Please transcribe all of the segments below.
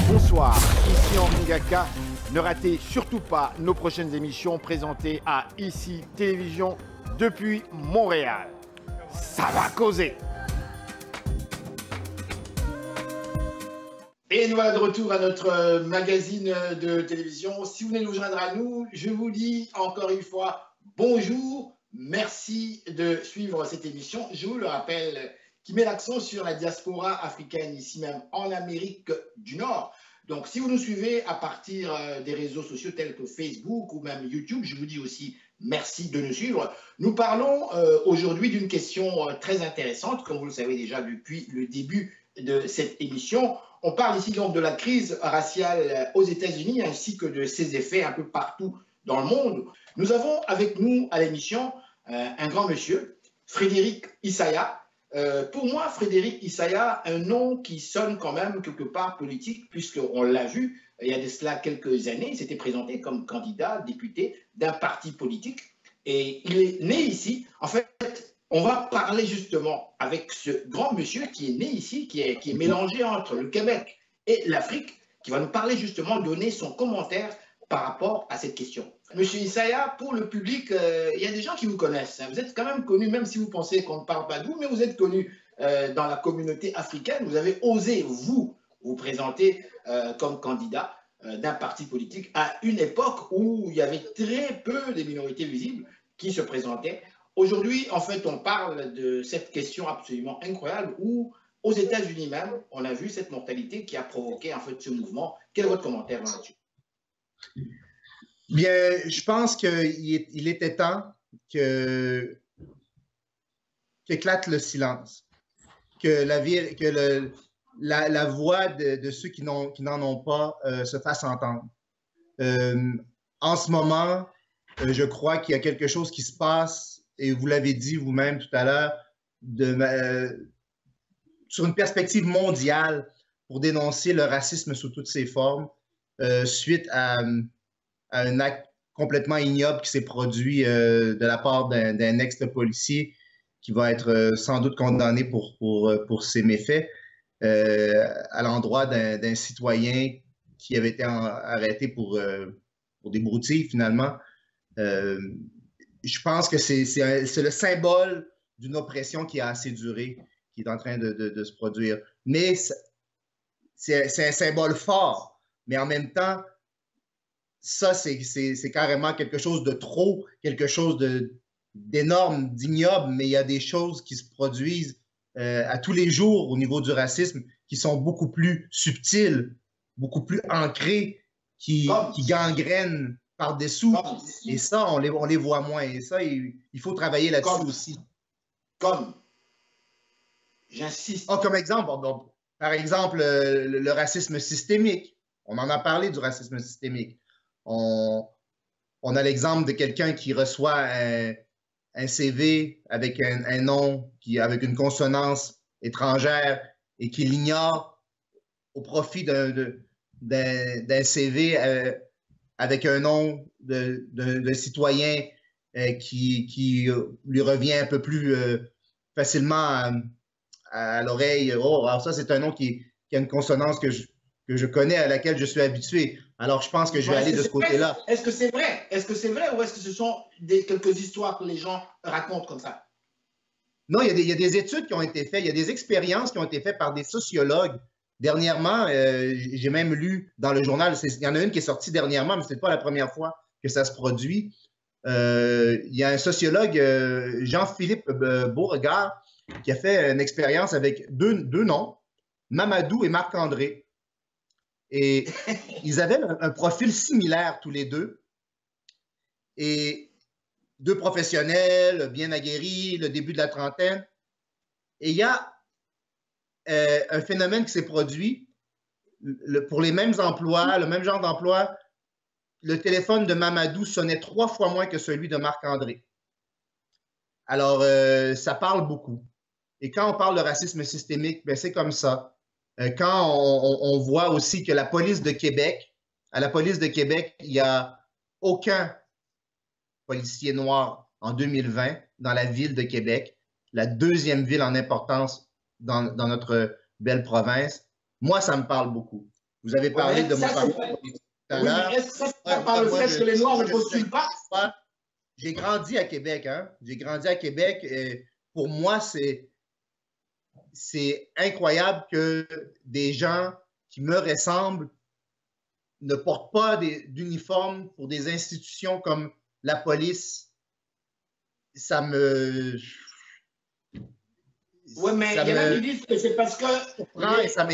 Bonsoir, ici Henri Ngaka. Ne ratez surtout pas nos prochaines émissions présentées à ICI Télévision depuis Montréal. Ça va causer. Et nous voilà de retour à notre magazine de télévision. Si vous venez nous joindre à nous, je vous dis encore une fois bonjour. Merci de suivre cette émission. Je vous le rappelle, qui met l'accent sur la diaspora africaine, ici même en Amérique du Nord. Donc, si vous nous suivez à partir des réseaux sociaux tels que Facebook ou même YouTube, je vous dis aussi merci de nous suivre. Nous parlons aujourd'hui d'une question très intéressante, comme vous le savez déjà depuis le début de cette émission. On parle ici donc de la crise raciale aux États-Unis ainsi que de ses effets un peu partout dans le monde. Nous avons avec nous à l'émission un grand monsieur, Frédéric Issaïa. Pour moi, Frédéric Issaïa, un nom qui sonne quand même quelque part politique, puisqu'on l'a vu il y a de cela quelques années, il s'était présenté comme candidat député d'un parti politique et il est né ici. En fait, on va parler justement avec ce grand monsieur qui est né ici, qui est mélangé entre le Québec et l'Afrique, qui va nous parler justement, donner son commentaire par rapport à cette question. Monsieur Issaïa, pour le public, il y a des gens qui vous connaissent. Vous êtes quand même connu, même si vous pensez qu'on ne parle pas de vous, mais vous êtes connu dans la communauté africaine. Vous avez osé, vous présenter comme candidat d'un parti politique à une époque où il y avait très peu de minorités visibles qui se présentaient. Aujourd'hui, en fait, on parle de cette question absolument incroyable où, aux États-Unis même, on a vu cette mortalité qui a provoqué en fait ce mouvement. Quel est votre commentaire là-dessus? Bien, je pense qu'il était temps qu'éclate le silence, que la voix de ceux qui n'en ont pas se fasse entendre. En ce moment, je crois qu'il y a quelque chose qui se passe, et vous l'avez dit vous-même tout à l'heure, sur une perspective mondiale pour dénoncer le racisme sous toutes ses formes, suite à un acte complètement ignoble qui s'est produit de la part d'un ex-policier qui va être sans doute condamné pour ses méfaits à l'endroit d'un citoyen qui avait été arrêté pour des broutilles, finalement. Je pense que c'est le symbole d'une oppression qui a assez duré, qui est en train de se produire. Mais c'est un symbole fort, mais en même temps, ça, c'est carrément quelque chose de trop, quelque chose d'énorme, d'ignoble, mais il y a des choses qui se produisent à tous les jours au niveau du racisme qui sont beaucoup plus subtiles, beaucoup plus ancrées, qui gangrènent par-dessous. Et ça, on les voit moins. Et ça, il faut travailler là-dessus aussi. J'insiste. Comme exemple, par exemple, le racisme systémique. On en a parlé du racisme systémique. On a l'exemple de quelqu'un qui reçoit un CV avec un nom, avec une consonance étrangère et qui l'ignore au profit d'un CV avec un nom de citoyen qui lui revient un peu plus facilement à l'oreille. Oh, alors ça, c'est un nom qui a une consonance que je connais, à laquelle je suis habitué. Alors, je pense que je vais aller de ce côté-là. Est-ce que c'est vrai? Est-ce que c'est vrai ou est-ce que ce sont quelques histoires que les gens racontent comme ça? Non, il y a des études qui ont été faites, il y a des expériences qui ont été faites par des sociologues. Dernièrement, j'ai même lu dans le journal, il y en a une qui est sortie dernièrement, mais ce n'est pas la première fois que ça se produit. Il y a un sociologue, Jean-Philippe Beauregard, qui a fait une expérience avec deux noms, Mamadou et Marc-André. Et ils avaient un profil similaire tous les deux. Et deux professionnels, bien aguerris, le début de la trentaine. Et il y a un phénomène qui s'est produit pour les mêmes emplois, le même genre d'emploi. Le téléphone de Mamadou sonnait 3 fois moins que celui de Marc-André. Alors, ça parle beaucoup. Et quand on parle de racisme systémique, ben c'est comme ça. Quand on voit aussi que la police de Québec, à la police de Québec, il n'y a aucun policier noir en 2020 dans la ville de Québec, la deuxième ville en importance dans notre belle province. Moi, ça me parle beaucoup. Vous avez parlé de mon ça, parcours politique tout à oui, l'heure. mais est-ce que ça se fait par le fait que les Noirs ne postulent pas? J'ai grandi à Québec, hein? J'ai grandi à Québec. Et pour moi, c'est incroyable que des gens qui me ressemblent ne portent pas d'uniforme pour des institutions comme la police. Ça me... Oui, mais il y en a qui disent que c'est parce que... Ça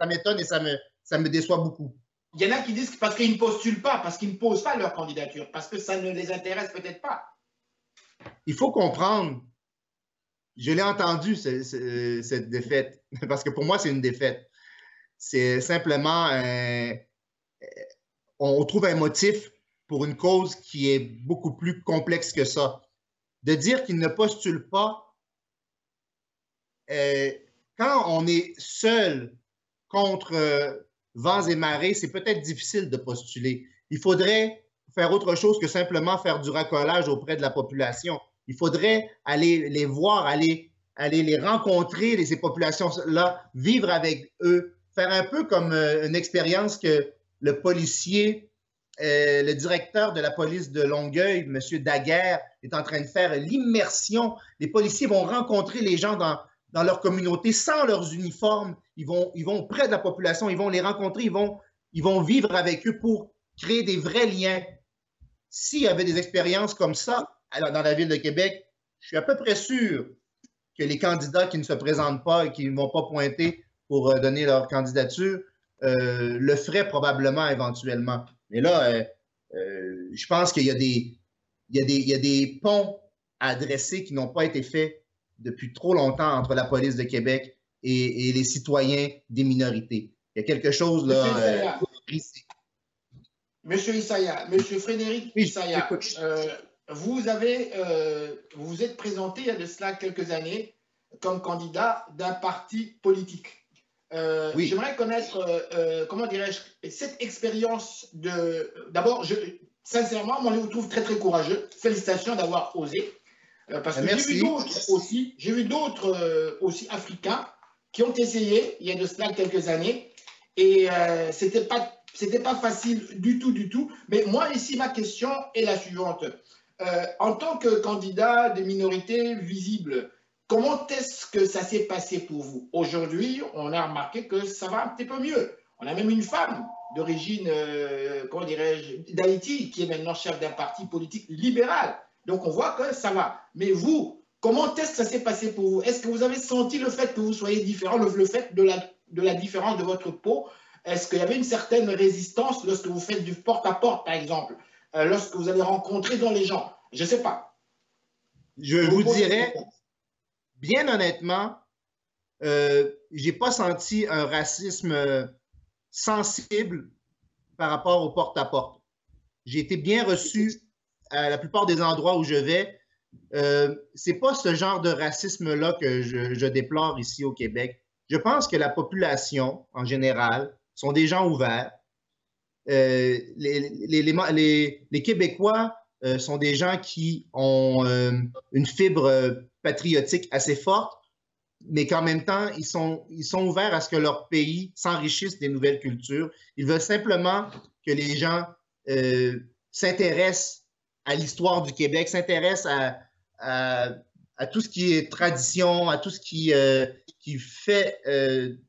m'étonne et ça me déçoit beaucoup. Il y en a qui disent que parce qu'ils ne postulent pas, parce qu'ils ne posent pas leur candidature, parce que ça ne les intéresse peut-être pas. Il faut comprendre, je l'ai entendu, cette défaite, parce que pour moi, c'est une défaite. C'est simplement, on trouve un motif pour une cause qui est beaucoup plus complexe que ça. De dire qu'ils ne postulent pas, quand on est seul contre vents et marées, c'est peut-être difficile de postuler. Il faudrait faire autre chose que simplement faire du racolage auprès de la population. Il faudrait aller les voir, aller les rencontrer, ces populations-là, vivre avec eux, faire un peu comme une expérience que le policier, le directeur de la police de Longueuil, M. Daguerre, est en train de faire, l'immersion. Les policiers vont rencontrer les gens dans leur communauté sans leurs uniformes. Ils vont près de la population, ils vont les rencontrer, ils vont vivre avec eux pour créer des vrais liens. S'il y avait des expériences comme ça dans la ville de Québec, je suis à peu près sûr que les candidats qui ne se présentent pas et qui ne vont pas pointer pour donner leur candidature le feraient probablement éventuellement. Mais là, je pense qu'il y a des ponts à adresser qui n'ont pas été faits depuis trop longtemps entre la police de Québec et les citoyens des minorités. Il y a quelque chose là. Monsieur Issaïa, Monsieur Frédéric Issaïa, vous vous êtes présenté il y a de cela quelques années comme candidat d'un parti politique. Oui. J'aimerais connaître, comment dirais-je, cette expérience de... D'abord, sincèrement, moi, je vous trouve très, très courageux. Félicitations d'avoir osé. Parce que j'ai vu d'autres aussi africains qui ont essayé, il y a de cela quelques années, et c'était pas facile du tout. Mais moi, ici, ma question est la suivante. En tant que candidat des minorités visibles, comment est-ce que ça s'est passé pour vous? Aujourd'hui, on a remarqué que ça va un petit peu mieux. On a même une femme d'origine, comment dirais-je, d'Haïti, qui est maintenant chef d'un parti politique libéral. Donc, on voit que ça va. Mais vous, comment est-ce que ça s'est passé pour vous? Est-ce que vous avez senti le fait que vous soyez différent, le fait de la différence de votre peau? Est-ce qu'il y avait une certaine résistance lorsque vous faites du porte-à-porte, par exemple, lorsque vous allez rencontrer dans les gens? Je ne sais pas. Je vous dirais, bien honnêtement, je n'ai pas senti un racisme sensible par rapport au porte-à-porte. J'ai été bien reçu à la plupart des endroits où je vais. C'est pas ce genre de racisme-là que je déplore ici au Québec. Je pense que la population, en général, sont des gens ouverts. Les Québécois sont des gens qui ont une fibre patriotique assez forte, mais qu'en même temps, ils sont ouverts à ce que leur pays s'enrichisse des nouvelles cultures. Ils veulent simplement que les gens s'intéressent à l'histoire du Québec, s'intéressent à tout ce qui est tradition, à tout ce qui fait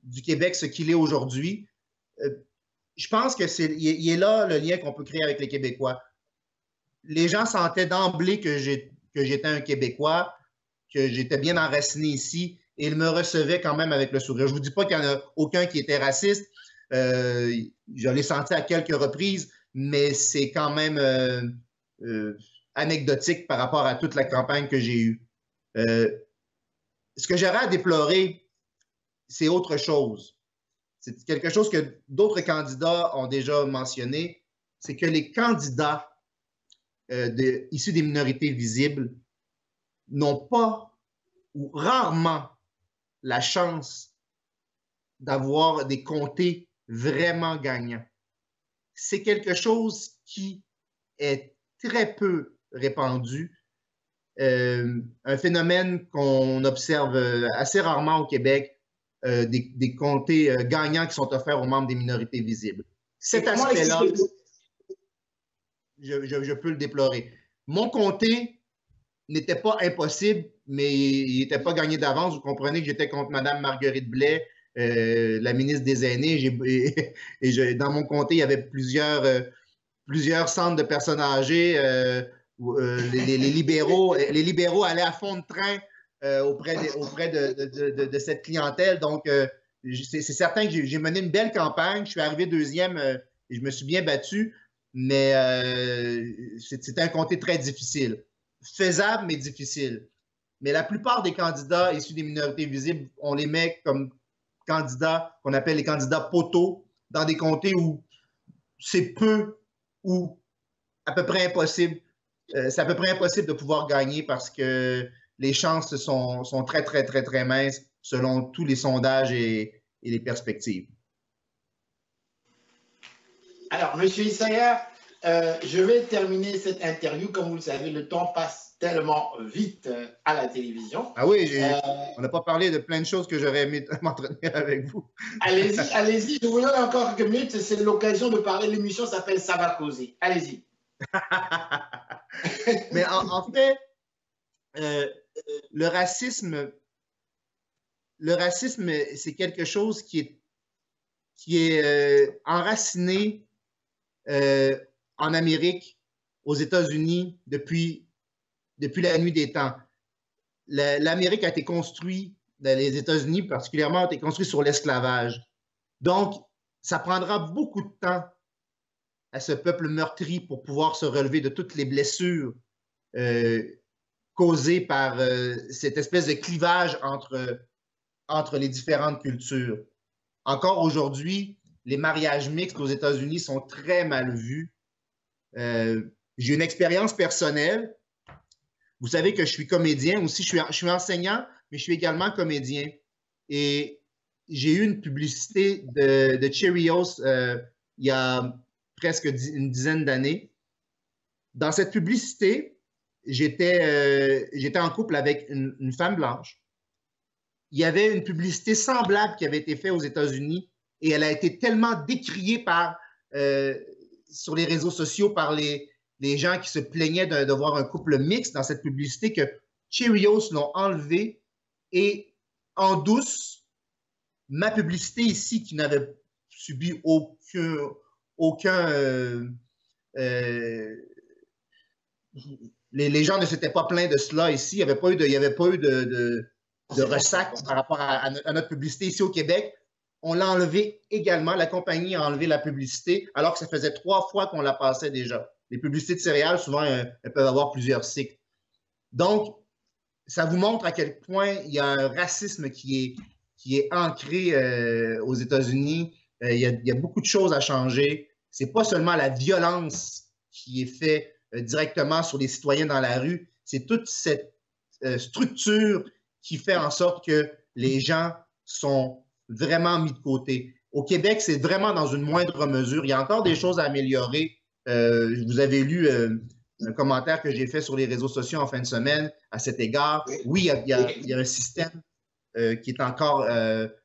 du Québec ce qu'il est aujourd'hui. Je pense que il est là le lien qu'on peut créer avec les Québécois. Les gens sentaient d'emblée que j'étais un Québécois, que j'étais bien enraciné ici, et ils me recevaient quand même avec le sourire. Je ne vous dis pas qu'il n'y en a aucun qui était raciste. Je l'ai senti à quelques reprises, mais c'est quand même anecdotique par rapport à toute la campagne que j'ai eue. Ce que j'aurais à déplorer, c'est autre chose. C'est quelque chose que d'autres candidats ont déjà mentionné, c'est que les candidats issus des minorités visibles n'ont pas ou rarement la chance d'avoir des comtés vraiment gagnants. C'est quelque chose qui est très peu répandu, un phénomène qu'on observe assez rarement au Québec. des comtés gagnants qui sont offerts aux membres des minorités visibles. Cet aspect-là, je peux le déplorer. Mon comté n'était pas impossible, mais il n'était pas gagné d'avance. Vous comprenez que j'étais contre Mme Marguerite Blais, la ministre des Aînés. Dans mon comté, il y avait plusieurs centres de personnes âgées. Les libéraux allaient à fond de train auprès de cette clientèle. Donc, c'est certain que j'ai mené une belle campagne. Je suis arrivé deuxième et je me suis bien battu, mais c'était un comté très difficile. Faisable, mais difficile. Mais la plupart des candidats issus des minorités visibles, on les met comme candidats qu'on appelle les candidats poteaux dans des comtés où c'est peu ou à peu près impossible. C'est à peu près impossible de pouvoir gagner parce que les chances sont très, très, très, très minces selon tous les sondages et les perspectives. Alors, M. Issaïa, je vais terminer cette interview. Comme vous le savez, le temps passe tellement vite à la télévision. Ah oui, on n'a pas parlé de plein de choses que j'aurais aimé m'entretenir avec vous. Allez-y, allez-y. Je vous donne encore quelques minutes. C'est l'occasion de parler. L'émission s'appelle Ça va causer. Allez-y. Mais en fait, le racisme, c'est quelque chose qui est enraciné en Amérique, aux États-Unis, depuis la nuit des temps. L'Amérique a été construite, les États-Unis particulièrement, ont été construits sur l'esclavage. Donc, ça prendra beaucoup de temps à ce peuple meurtri pour pouvoir se relever de toutes les blessures causées par cette espèce de clivage entre les différentes cultures. Encore aujourd'hui, les mariages mixtes aux États-Unis sont très mal vus. J'ai une expérience personnelle. Vous savez que je suis comédien aussi. Je suis enseignant, mais je suis également comédien. Et j'ai eu une publicité de Cheerios il y a presque une dizaine d'années. Dans cette publicité, j'étais en couple avec une femme blanche. Il y avait une publicité semblable qui avait été faite aux États-Unis et elle a été tellement décriée sur les réseaux sociaux par les gens qui se plaignaient de voir un couple mixte dans cette publicité que Cheerios l'ont enlevée et en douce, ma publicité ici qui n'avait subi les gens ne s'étaient pas plaints de cela ici. Il n'y avait pas eu de ressac par rapport à notre publicité ici au Québec. On l'a enlevé également. La compagnie a enlevé la publicité alors que ça faisait 3 fois qu'on la passait déjà. Les publicités de céréales, souvent, elles peuvent avoir plusieurs cycles. Donc, ça vous montre à quel point il y a un racisme qui est ancré aux États-Unis. Il y a beaucoup de choses à changer. Ce n'est pas seulement la violence qui est faite directement sur les citoyens dans la rue, c'est toute cette structure qui fait en sorte que les gens sont vraiment mis de côté. Au Québec, c'est vraiment dans une moindre mesure. Il y a encore des choses à améliorer. Vous avez lu un commentaire que j'ai fait sur les réseaux sociaux en fin de semaine à cet égard. Oui, il y a un système qui est encore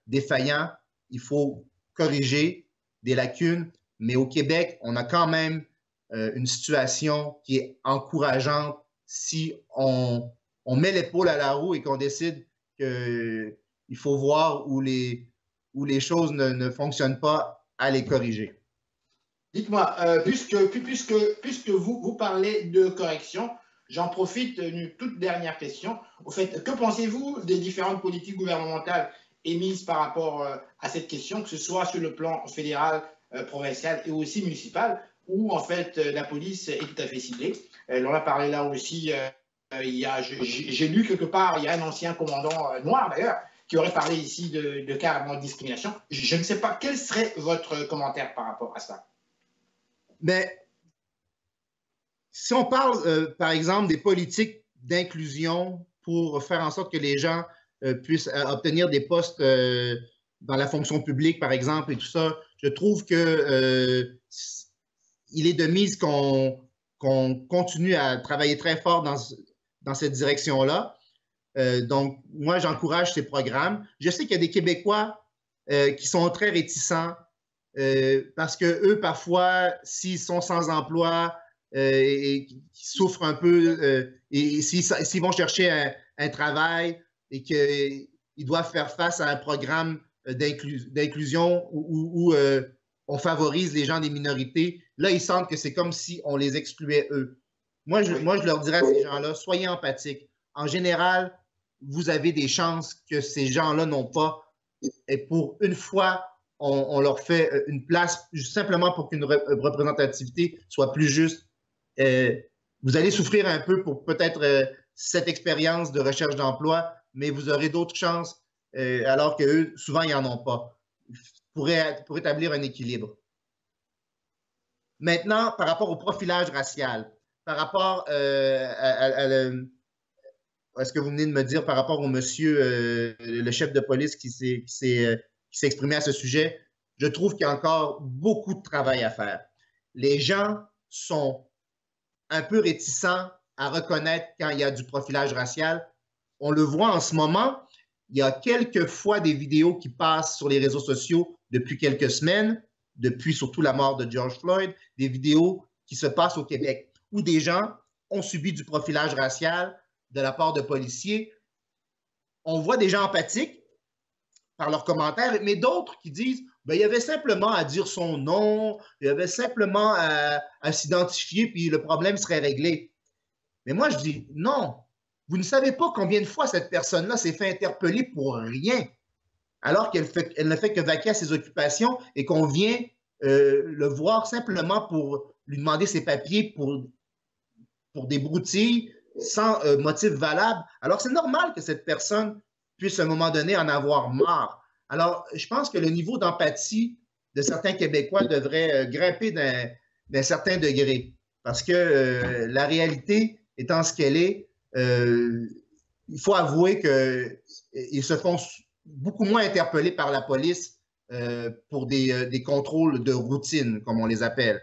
défaillant. Il faut corriger des lacunes, mais au Québec, on a quand même une situation qui est encourageante si on met l'épaule à la roue et qu'on décide qu'il faut voir où les choses ne fonctionnent pas, à les corriger. Dites-moi, puisque vous parlez de correction, j'en profite d'une toute dernière question. Au fait, que pensez-vous des différentes politiques gouvernementales émises par rapport à cette question, que ce soit sur le plan fédéral, provincial et aussi municipal, où en fait la police est tout à fait ciblée? On en a parlé là aussi. J'ai lu quelque part, il y a un ancien commandant noir d'ailleurs, qui aurait parlé ici de carrément de discrimination. Je ne sais pas, quel serait votre commentaire par rapport à ça? Mais si on parle, par exemple, des politiques d'inclusion pour faire en sorte que les gens puissent obtenir des postes dans la fonction publique, par exemple, et tout ça, je trouve que il est de mise qu'on continue à travailler très fort dans cette direction-là. Donc, moi, j'encourage ces programmes. Je sais qu'il y a des Québécois qui sont très réticents parce que eux, parfois, s'ils sont sans emploi et qui souffrent un peu, et s'ils vont chercher un travail et qu'ils doivent faire face à un programme d'inclusion où on favorise les gens des minorités, là, ils sentent que c'est comme si on les excluait eux. Moi, je leur dirais à ces gens-là, soyez empathiques. En général, vous avez des chances que ces gens-là n'ont pas. Et pour une fois, on leur fait une place simplement pour qu'une représentativité soit plus juste. Vous allez souffrir un peu pour peut-être cette expérience de recherche d'emploi, mais vous aurez d'autres chances alors qu'eux, souvent, ils n'en ont pas, pour établir un équilibre. Maintenant, par rapport au profilage racial, par rapport à ce que vous venez de me dire par rapport au monsieur, le chef de police qui s'est exprimé à ce sujet, je trouve qu'il y a encore beaucoup de travail à faire. Les gens sont un peu réticents à reconnaître quand il y a du profilage racial. On le voit en ce moment, il y a quelques fois des vidéos qui passent sur les réseaux sociaux depuis quelques semaines, depuis surtout la mort de George Floyd, des vidéos qui se passent au Québec, où des gens ont subi du profilage racial de la part de policiers. On voit des gens empathiques par leurs commentaires, mais d'autres qui disent ben, il y avait simplement à dire son nom, il y avait simplement à s'identifier, puis le problème serait réglé. Mais moi, je dis non. Vous ne savez pas combien de fois cette personne-là s'est fait interpeller pour rien, alors qu'elle ne fait que vaquer à ses occupations et qu'on vient le voir simplement pour lui demander ses papiers pour des broutilles sans motif valable. Alors, c'est normal que cette personne puisse à un moment donné en avoir marre. Alors, je pense que le niveau d'empathie de certains Québécois devrait grimper d'un certain degré parce que la réalité étant ce qu'elle est, il faut avouer qu'ils se font beaucoup moins interpeller par la police pour des contrôles de routine, comme on les appelle,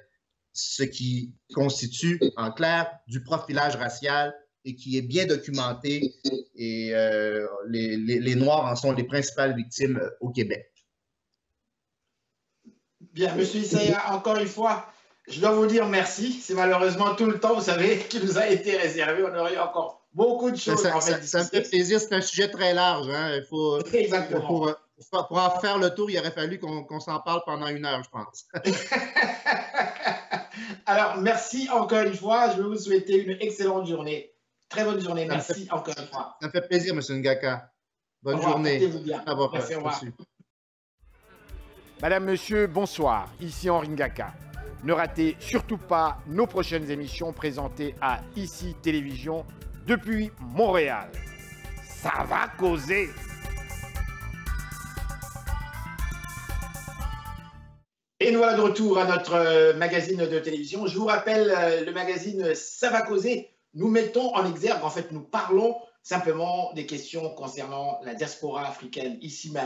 ce qui constitue en clair du profilage racial et qui est bien documenté et les Noirs en sont les principales victimes au Québec. Bien, M. Issaïa, encore une fois, je dois vous dire merci. C'est malheureusement tout le temps, vous savez, qui nous a été réservé. On aurait encore beaucoup de choses à faire. Ça me fait plaisir. C'est un sujet très large. Hein. Exactement. Pour en faire le tour, il aurait fallu qu'on s'en parle pendant 1 heure, je pense. Alors, merci encore une fois. Je vais vous souhaiter une excellente journée. Très bonne journée. Merci encore une fois. Ça me fait plaisir, M. Ngaka. Bonne journée. Portez-vous bien. Merci, au revoir. Madame, Monsieur, bonsoir. Ici Henri Ngaka. Ne ratez surtout pas nos prochaines émissions présentées à ICI Télévision depuis Montréal. Ça va causer. Et nous voilà de retour à notre magazine de télévision. Je vous rappelle le magazine Ça va causer. Nous mettons en exergue, en fait, nous parlons simplement des questions concernant la diaspora africaine ici même.